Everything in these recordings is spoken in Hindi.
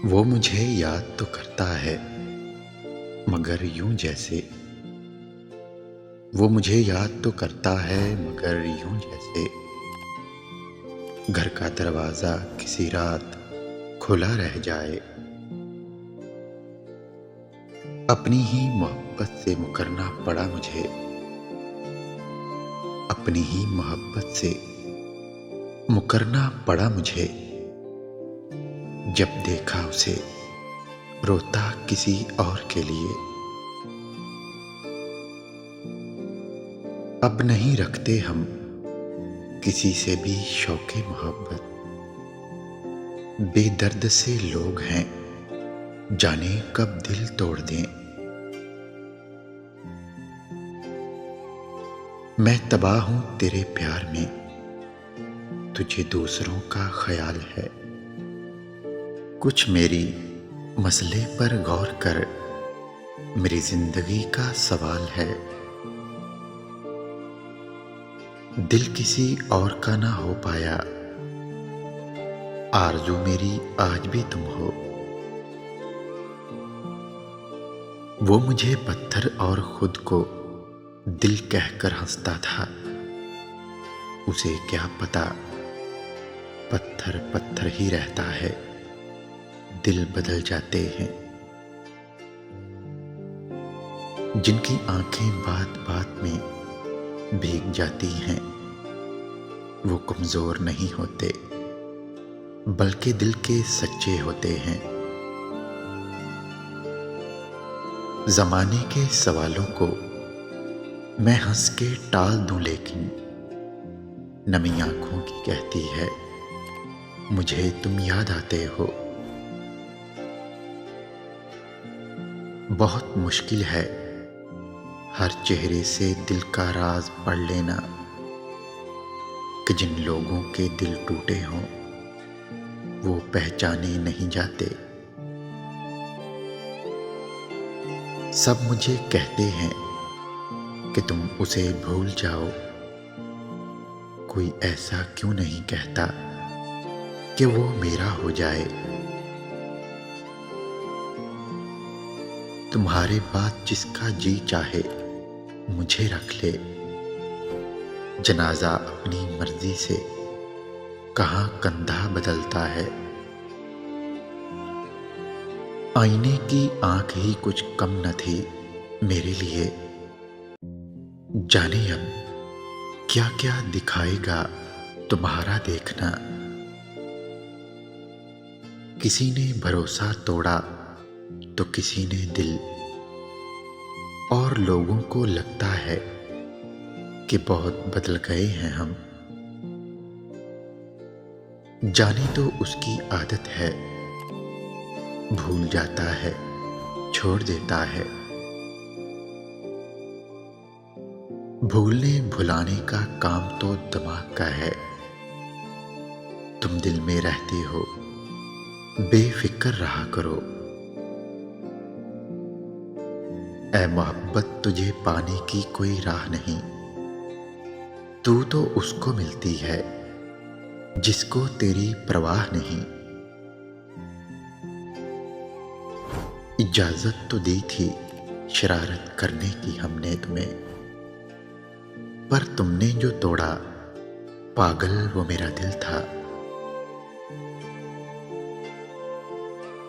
वो मुझे याद तो करता है मगर यूं जैसे वो मुझे याद तो करता है मगर यूं जैसे घर का दरवाजा किसी रात खुला रह जाए। अपनी ही मोहब्बत से मुकरना पड़ा मुझे, अपनी ही मोहब्बत से मुकरना पड़ा मुझे। जब देखा उसे रोता किसी और के लिए। अब नहीं रखते हम किसी से भी शौक़े मोहब्बत। बेदर्द से लोग हैं जाने कब दिल तोड़ दें। मैं तबाह हूं तेरे प्यार में, तुझे दूसरों का ख्याल है। कुछ मेरी मसले पर गौर कर, मेरी जिंदगी का सवाल है। दिल किसी और का ना हो पाया, आरज़ू मेरी आज भी तुम हो। वो मुझे पत्थर और खुद को दिल कहकर हंसता था। उसे क्या पता पत्थर पत्थर ही रहता है, दिल बदल जाते हैं। जिनकी आंखें बात बात में भीग जाती हैं, वो कमजोर नहीं होते बल्कि दिल के सच्चे होते हैं। जमाने के सवालों को मैं हंस के टाल दूं, लेकिन नमी आंखों की कहती है मुझे तुम याद आते हो। बहुत मुश्किल है हर चेहरे से दिल का राज पढ़ लेना, कि जिन लोगों के दिल टूटे हों वो पहचाने नहीं जाते। सब मुझे कहते हैं कि तुम उसे भूल जाओ, कोई ऐसा क्यों नहीं कहता कि वो मेरा हो जाए। तुम्हारे बाद जिसका जी चाहे मुझे रख ले, जनाजा अपनी मर्जी से कहाँ कंधा बदलता है। आईने की आंख ही कुछ कम न थी मेरे लिए, जाने अब क्या क्या दिखाएगा तुम्हारा देखना। किसी ने भरोसा तोड़ा तो किसी ने दिल, और लोगों को लगता है कि बहुत बदल गए हैं हम। जाने तो उसकी आदत है, भूल जाता है छोड़ देता है। भूलने भुलाने का काम तो दिमाग का है। तुम दिल में रहते हो, बेफिक्र रहा करो। ऐ मोहब्बत तुझे पाने की कोई राह नहीं, तू तो उसको मिलती है जिसको तेरी परवाह नहीं। इजाजत तो दी थी शरारत करने की हमने तुम्हें, पर तुमने जो तोड़ा पागल वो मेरा दिल था।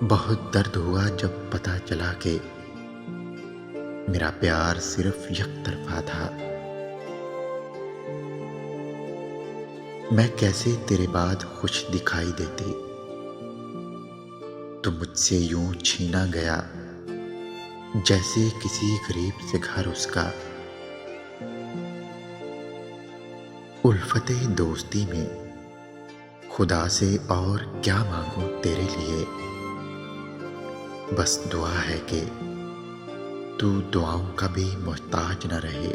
बहुत दर्द हुआ जब पता चला कि मेरा प्यार सिर्फ एक तरफा था। मैं कैसे तेरे बाद खुश दिखाई देती, तो मुझसे यूं छीना गया जैसे किसी गरीब से घर उसका। उल्फते दोस्ती में खुदा से और क्या मांगूं तेरे लिए, बस दुआ है कि तू दुआओं का भी मोहताज न रहे।